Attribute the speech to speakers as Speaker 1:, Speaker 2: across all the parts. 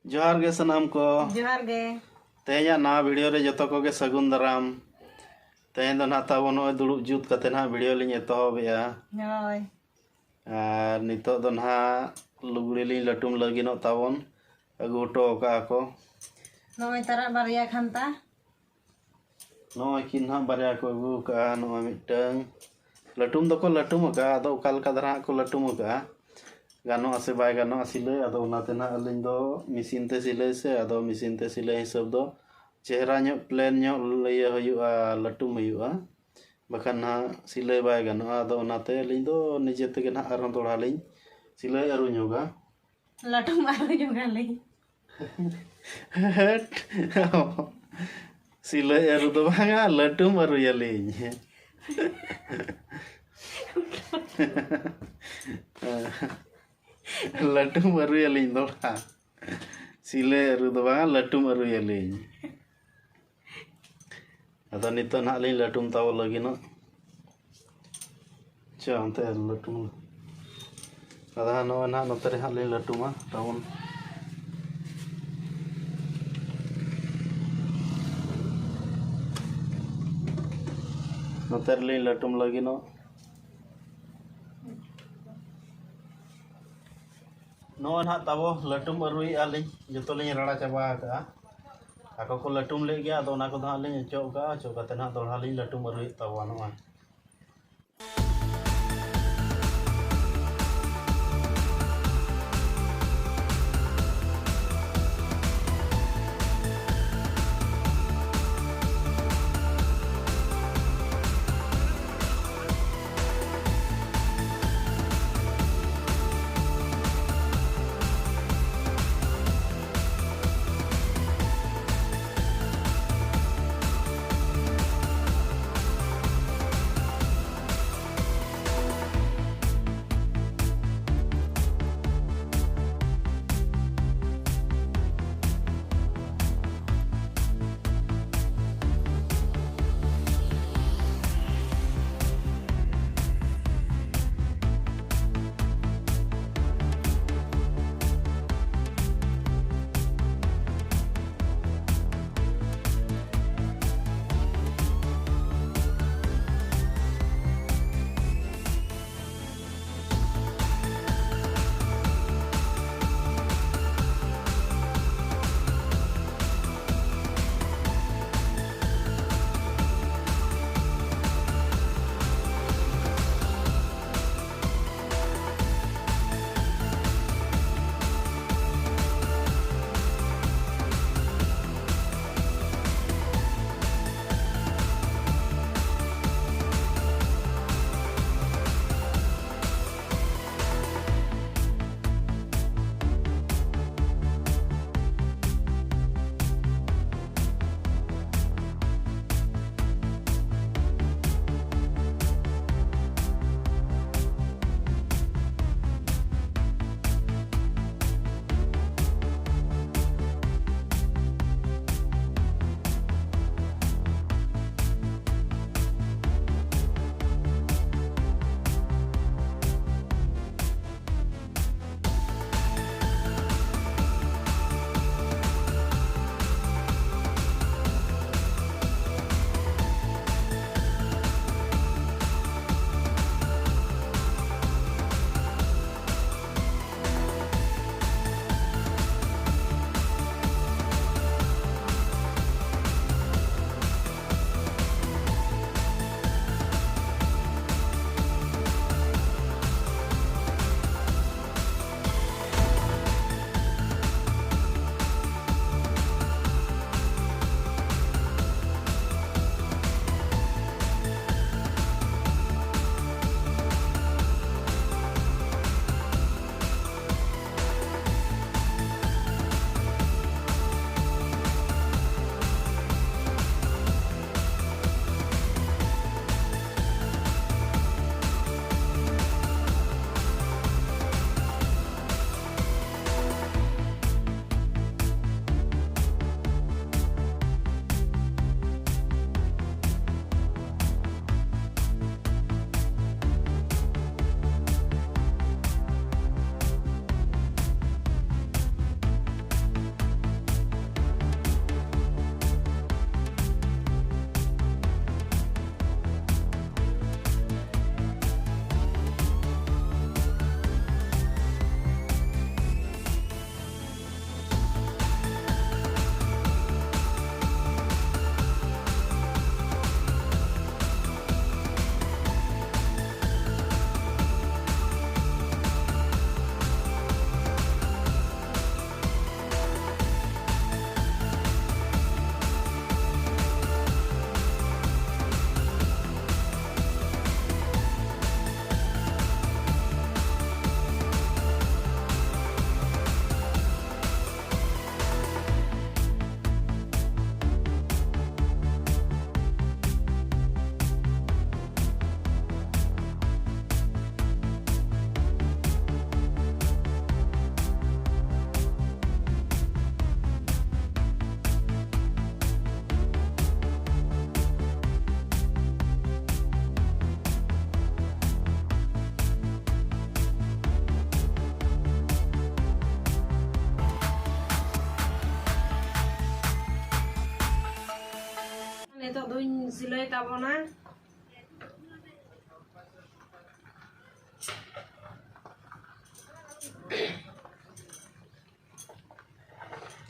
Speaker 1: जोहार गे सनाम को
Speaker 2: जोहार गे
Speaker 1: तेजा ना वीडियो रे जतो को गे सगुन दाराम तेज दो ना ताबो नय दुड़ुब जुत कते ना वीडियो लिंग एतहबेआ
Speaker 2: होय
Speaker 1: आर नितो दो ना लुगड़ी लिंग लटुम लगिनो ताबोन अगु हटो का को
Speaker 2: नय तारा बारिया खानता
Speaker 1: नय किन हा बारिया को अगु का नय मिटंग लटुम दो को लटुम का आदो उकाल का दरा को लटुम का गानो आसे बाय गानो सिले आदो उनाते ना अलिंग दो मिसिन ते सिले से आदो मिसिन ते सिले हिसाब दो चेहरा ᱧᱚᱜ प्लेन ᱧᱚᱜ लइया हुयुआ लटुम हुयुआ बखान ना सिले बाय गानो आदो उनाते अलिंग दो निजे तेगे ना आरो दोड़ा लिंग सिले अरु ᱧᱚᱜᱟ
Speaker 2: लटुम आरो ᱧᱚᱜᱟ ᱞᱤᱧ
Speaker 1: सिले अरु दो बांगा लटुम अरु यालिंग लटुम अरु यालिंग दोड़ा सिले अरु दो बांगा लटुम अरु यालिंग अदा नितो ना लिंग लटुम ताव लगिनो चा अंते लटुम अदा नो ना नोतरे हा लिंग लटुमा तावन नोतरे लिंग लटुम लगिनो नो ना तावो लटुम अरुई आलिंग जतो लिंग राड़ा चाबा का ako ko latum le gya तो ना को धा लिंग चौका चौका तना दोड़ा लिंग लटुम अरुई तावा no
Speaker 2: Silai tabona.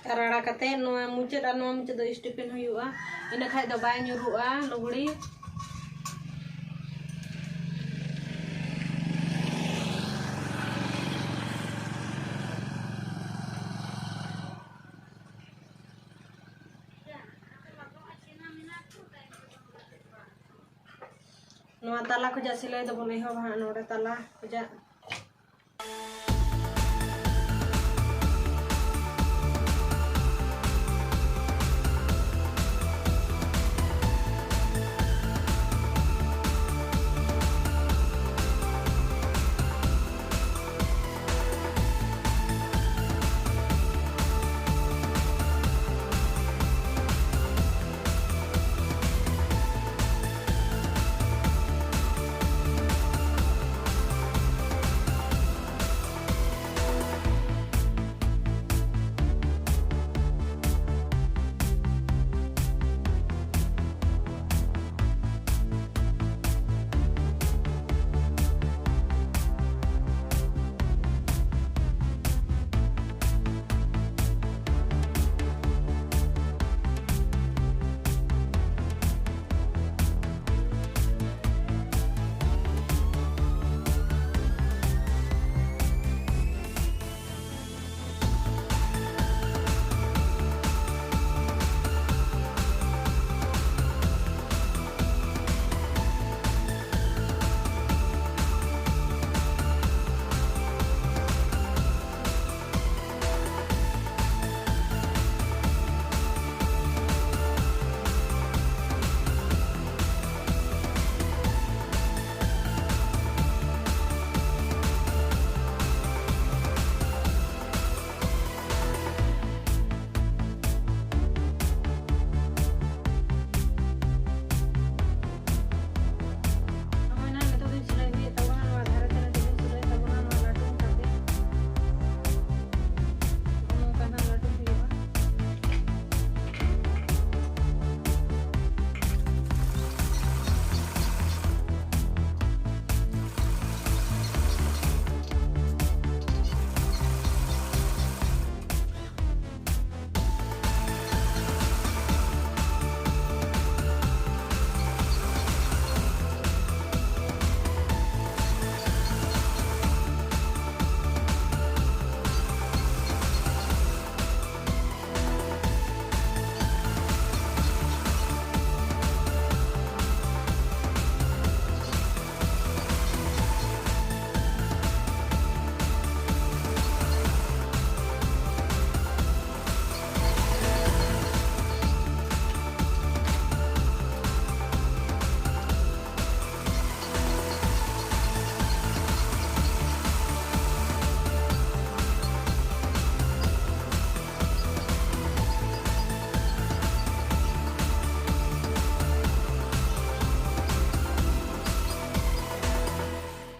Speaker 2: Karara kate noa muncet do istipin huyu'a. Ina khai do bay nyuru'a luguri. Noa tala ko ja silai do boleh ho bahan ore tala ko ja